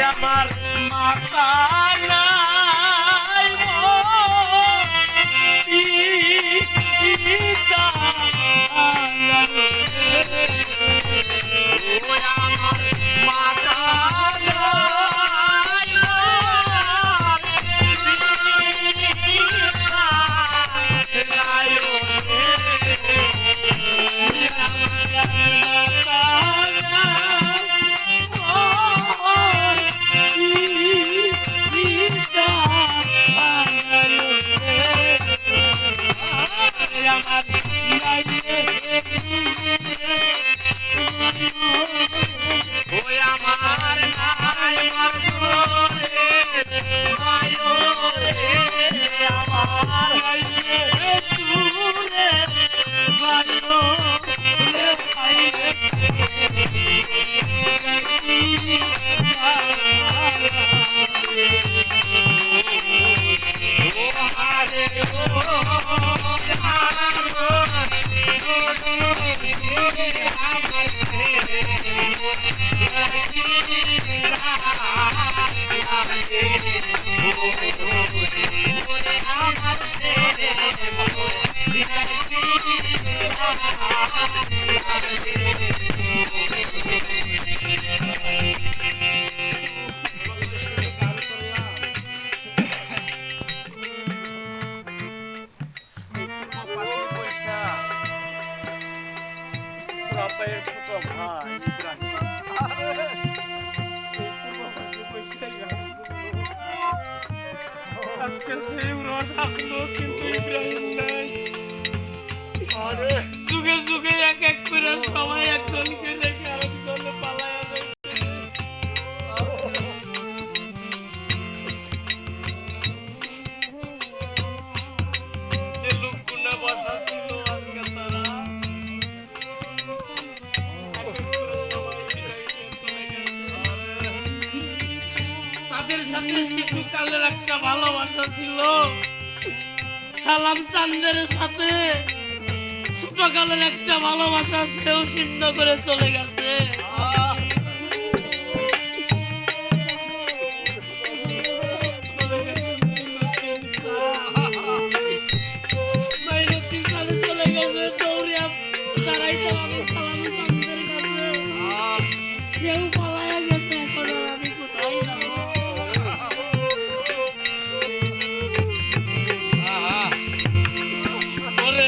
আমার মাতা নাই পিতা আমার মাতা যুগে যুগে এক এক করে সবাই একজনকে দেখে আরেকজনে পালায় যায়। যে লোকগুলো বসা ছিল আজকে তারা তাদের সাথে শিশুকালের একটা ভালোবাসা ছিল। সালাম চান্দের সাথে ছোটকালের একটা ভালোবাসা সেও ছিন্ন করে চলে গেছে। চলে গেছে দৌড়িয়া তারাই চালাবে সালাম চান্দের কাছে, সেও পালায়া গেছে। এখন আর আমি কোথায় যাবো? সকলে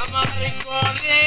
আমার করে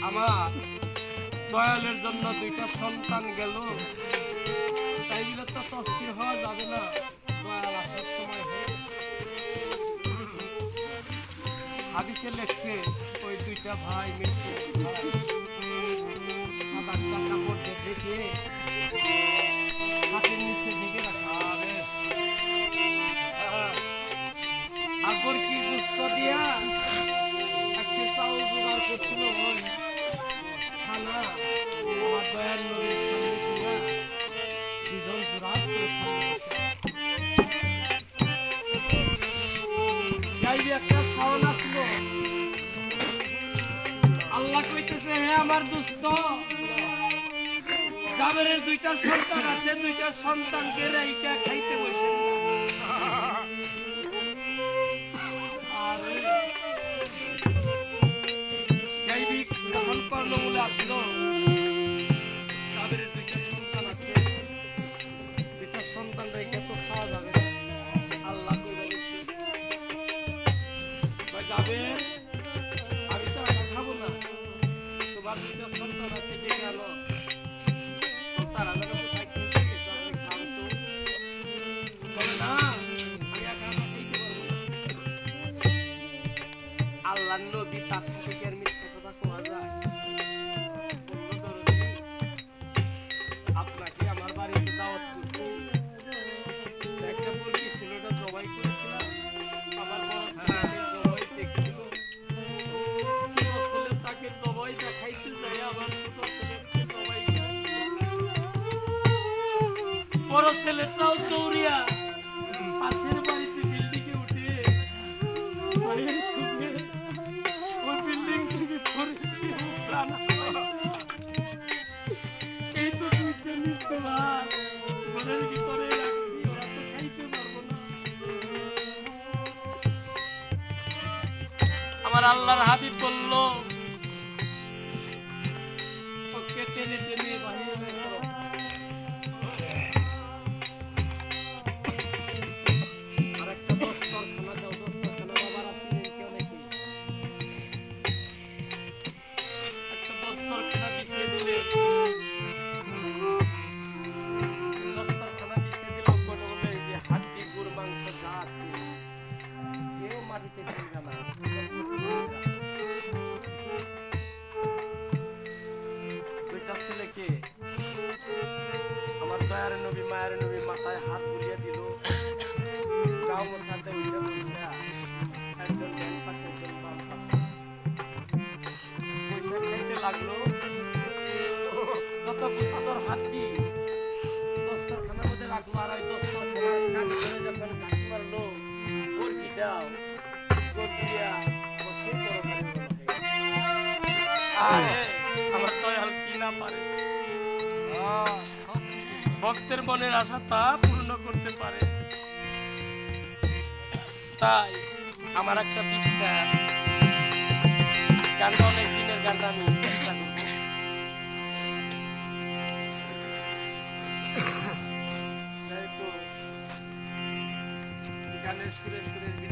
আমার দয়ালের জন্য দুইটা সন্তান গেল, তাই বলে তো তস্তির হওয়া যাবে না। দয়াল আসার সময় হাদিসে লেখছে ওই দুইটা ভাই মিলছে সাদা কাপড় দেখে হাতের নিচে ঢেকে রাখা হবে। আগর কি গুস্ত দিয়া একশো চাউল জোগাড় করছিল খানা আমার দয়াল নবীর সামনে দিয়া আমার দুস্থ জাবেরের দুইটা সন্তান আছে, দুইটা সন্তানকে রাইকা খাইতে বসে জৈবিক দহন কর্ণমূলে আসলো। জাবেরের দুইটা সন্তান আছে, দুইটা সন্তান রাইকা তো খাওয়া যাবে না। আল্লাহ কইরা দিছে, যাবে আমি তো আর খাবো না, তোমার দুইটা সন্তান আছে ডেকে আনো, তারা যেন কোথায় খেতে গেছে, আমি খাবো তো। বলে না, আমি একা একা খাইতে পারবো না। আল্লাহর নবী তার সাথে কি আর মিথ্যা কথা কোয়া যায়? বলল, দরদি, আপনাকে আমার বাড়িতে দাওয়াত করছি, একটা মুরগি ছিল, ওটা জবাই করেছিলাম, আমার বড় ছেলে জবাই দেখছিল, ছোট ছেলে তাকে জবাই দেখাইতে যায়, আবার ছোট ছেলেকে জবাই বড় ছেলেটাও দৌড়িয়া পাশের বাড়িতে বিল্ডিং এ উঠে বাইরে শুনে ওই বিল্ডিং থেকে পড়েছে, প্রাণ হারাইছে। এই তো দুইটা নিত্যবান ঘরের ভিতরে রাখছি, ওরা তো খাইতে পারবো না। আমার আল্লাহর হাবিব বলল, ওকে টেনে টেনে বাহিরে বের করো। আর একটা দস্তরখানা দাও, দস্তরখানা বাবার আছে কেউ নাকি? একটা দস্তরখানা বিছিয়ে দিলে, দস্তরখানা বিছিয়ে দিলে বলে বলে এই যে হাড্ডি গুড় মাংস যা আছে কেউ মাটিতে ফেলবে না। দুইটা ছেলেকে আমার দয়ার নবী মায়ের নবী মাথায় হাত বুলিয়ে দিল, গাও মোছাতে উঠে বসা, একজন ডান পাশে একজন বাম পাশে পয়সা খাইতে লাগলো। যত গুছাতর হাড্ডি দস্তরখানার মধ্যে রাখলো, আর ওই দস্তরখানার কাঠ করে যখন ঝাঁকি মারলো, ওর কি দাও গড়িয়া বসে তরকারি বলো। আরে আমার দয়াল কি না পারে, ভক্তের মনের আশা তা পূর্ণ করতে পারে। তাই আমার একটা ইচ্ছা, গানটা অনেক দিনের গানটা আমি চেষ্টা করব। গানের সুরে সুরে